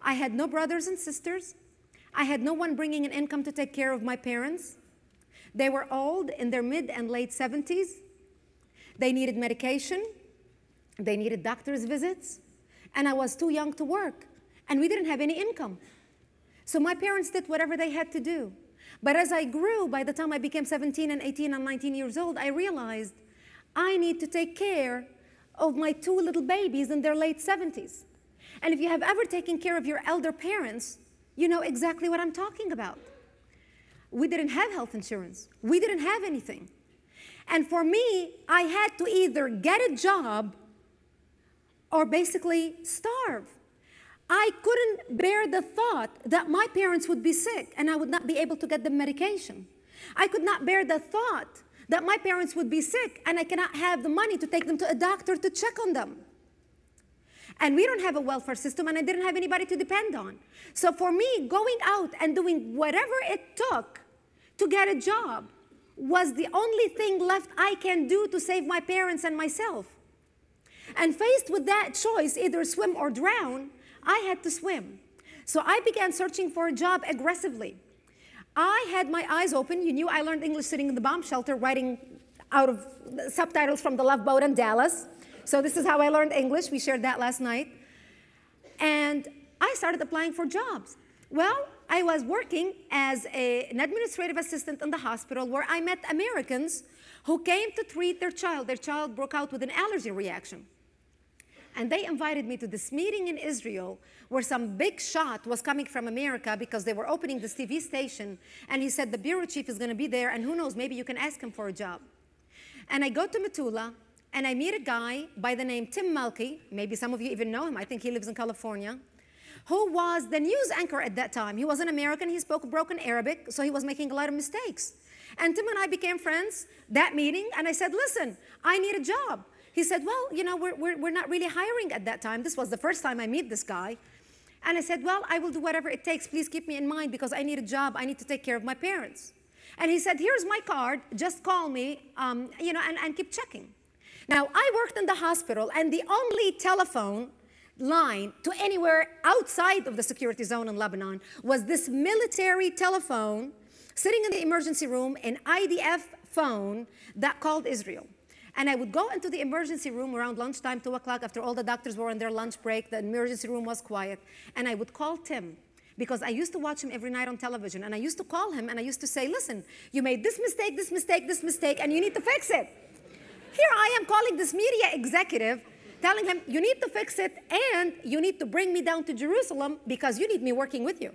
I had no brothers and sisters. I had no one bringing an income to take care of my parents. They were old, in their mid and late 70s. They needed medication. They needed doctor's visits. And I was too young to work. And we didn't have any income. So my parents did whatever they had to do. But as I grew, by the time I became 17 and 18 and 19 years old, I realized I need to take care of my two little babies in their late 70s. And if you have ever taken care of your elder parents, you know exactly what I'm talking about. We didn't have health insurance. We didn't have anything. And for me, I had to either get a job or basically starve. I couldn't bear the thought that my parents would be sick and I would not be able to get them medication. I could not bear the thought that my parents would be sick and I cannot have the money to take them to a doctor to check on them. And we don't have a welfare system and I didn't have anybody to depend on. So for me, going out and doing whatever it took to get a job was the only thing left I can do to save my parents and myself. And faced with that choice, either swim or drown, I had to swim. So I began searching for a job aggressively. I had my eyes open. You knew I learned English sitting in the bomb shelter, writing out of subtitles from the Love Boat in Dallas. So this is how I learned English. We shared that last night. And I started applying for jobs. Well, I was working as an administrative assistant in the hospital where I met Americans who came to treat their child. Their child broke out with an allergy reaction. And they invited me to this meeting in Israel where some big shot was coming from America because they were opening this TV station. And he said, the bureau chief is going to be there, and who knows, maybe you can ask him for a job. And I go to Metula, and I meet a guy by the name Tim Mulkey. Maybe some of you even know him. I think he lives in California, who was the news anchor at that time. He was an American. He spoke broken Arabic, so he was making a lot of mistakes. And Tim and I became friends that meeting, and I said, listen, I need a job. He said, well, you know, we're not really hiring at that time. This was the first time I meet this guy. And I said, well, I will do whatever it takes. Please keep me in mind because I need a job. I need to take care of my parents. And he said, here's my card. Just call me, you know, and keep checking. Now, I worked in the hospital, and the only telephone line to anywhere outside of the security zone in Lebanon was this military telephone sitting in the emergency room, an IDF phone that called Israel. And I would go into the emergency room around lunchtime, 2 o'clock, after all the doctors were on their lunch break. The emergency room was quiet. And I would call Tim, because I used to watch him every night on television. And I used to call him, and I used to say, listen, you made this mistake, this mistake, this mistake, and you need to fix it. Here I am calling this media executive, telling him, you need to fix it, and you need to bring me down to Jerusalem because you need me working with you.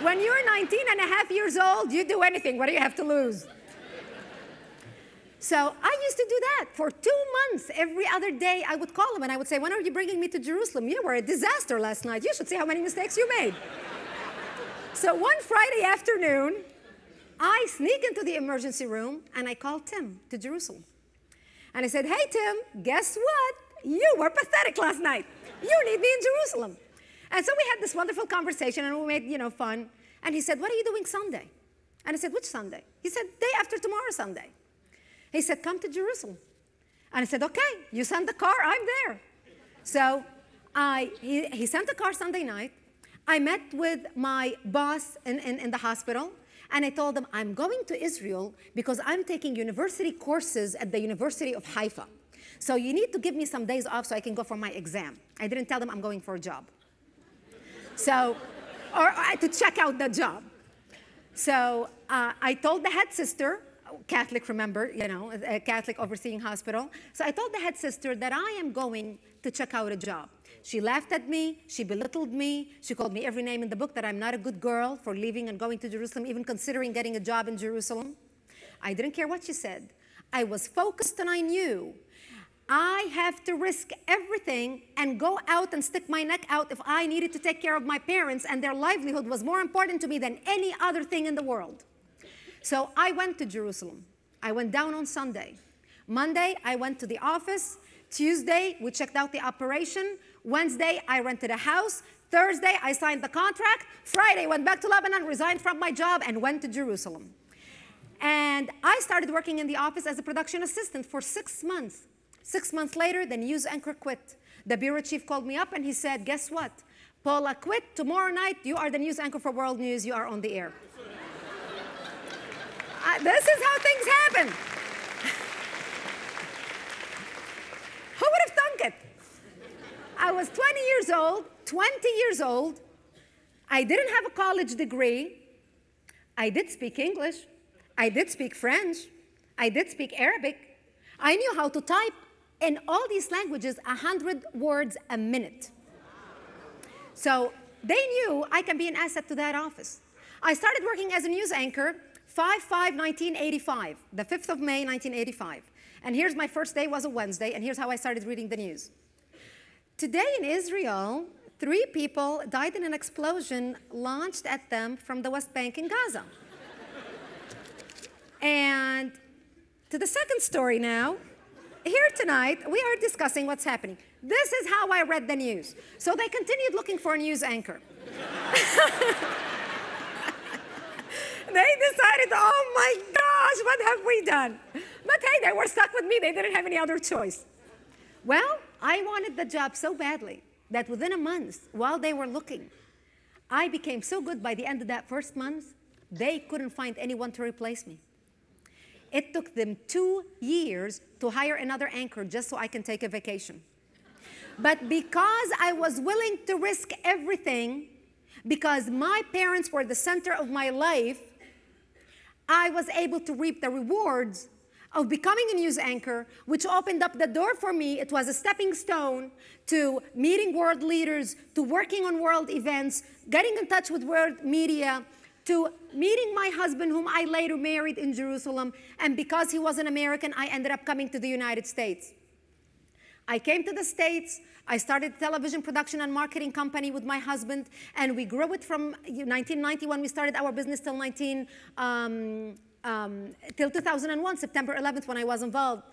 When you're 19 and a half years old, you do anything. What do you have to lose? So I used to do that for 2 months. Every other day, I would call him, and I would say, when are you bringing me to Jerusalem? You were a disaster last night. You should see how many mistakes you made. So one Friday afternoon, I sneak into the emergency room, and I called Tim to Jerusalem. And I said, hey, Tim, guess what? You were pathetic last night. You need me in Jerusalem. And so we had this wonderful conversation, and we made, you know, fun. And he said, what are you doing Sunday? And I said, which Sunday? He said, day after tomorrow Sunday. He said, come to Jerusalem. And I said, okay, you send the car, I'm there. So he sent the car Sunday night. I met with my boss in the hospital, and I told him, I'm going to Israel because I'm taking university courses at the University of Haifa. So you need to give me some days off so I can go for my exam. I didn't tell them I'm going for a job. So, or to check out the job. So I told the head sister, Catholic, remember, you know, a Catholic overseeing hospital. So I told the head sister that I am going to check out a job. She laughed at me. She belittled me. She called me every name in the book, that I'm not a good girl for leaving and going to Jerusalem, even considering getting a job in Jerusalem. I didn't care what she said. I was focused, and I knew I have to risk everything and go out and stick my neck out if I needed to take care of my parents, and their livelihood was more important to me than any other thing in the world. So I went to Jerusalem. I went down on Sunday. Monday, I went to the office. Tuesday, we checked out the operation. Wednesday, I rented a house. Thursday, I signed the contract. Friday, went back to Lebanon, resigned from my job, and went to Jerusalem. And I started working in the office as a production assistant for 6 months. 6 months later, the news anchor quit. The bureau chief called me up, and he said, guess what? Paula, quit. Tomorrow night, you are the news anchor for World News. You are on the air. This is how things happen. Who would have thunk it? I was 20 years old, 20 years old. I didn't have a college degree. I did speak English. I did speak French. I did speak Arabic. I knew how to type in all these languages 100 words a minute. So they knew I can be an asset to that office. I started working as a news anchor 5/5/1985, the 5th of May, 1985. And here's my first day was a Wednesday, and here's how I started reading the news. Today in Israel, 3 people died in an explosion launched at them from the West Bank in Gaza. And to the second story now, here tonight, we are discussing what's happening. This is how I read the news. So they continued looking for a news anchor. They decided, oh my gosh, what have we done? But hey, they were stuck with me. They didn't have any other choice. Well, I wanted the job so badly that within a month, while they were looking, I became so good by the end of that first month, they couldn't find anyone to replace me. It took them 2 years to hire another anchor just so I can take a vacation. But because I was willing to risk everything, because my parents were the center of my life, I was able to reap the rewards of becoming a news anchor, which opened up the door for me. It was a stepping stone to meeting world leaders, to working on world events, getting in touch with world media, to meeting my husband, whom I later married in Jerusalem. And because he was an American, I ended up coming to the United States. I came to the States. I started a television production and marketing company with my husband, and we grew it from 1990 when we started our business till 2001, September 11th, when I was involved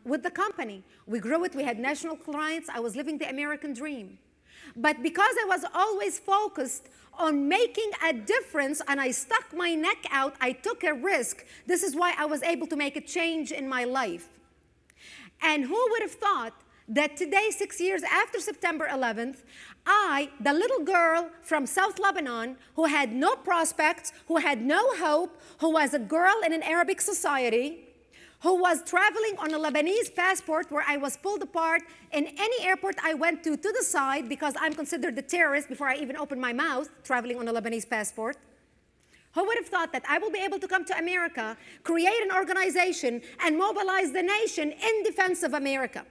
with the company. We grew it. We had national clients. I was living the American dream. But because I was always focused on making a difference and I stuck my neck out, I took a risk. This is why I was able to make a change in my life. And who would have thought that today, 6 years after September 11th, I, the little girl from South Lebanon, who had no prospects, who had no hope, who was a girl in an Arabic society, who was traveling on a Lebanese passport where I was pulled apart in any airport I went to the side because I'm considered a terrorist before I even opened my mouth, traveling on a Lebanese passport. Who would have thought that I will be able to come to America, create an organization, and mobilize the nation in defense of America?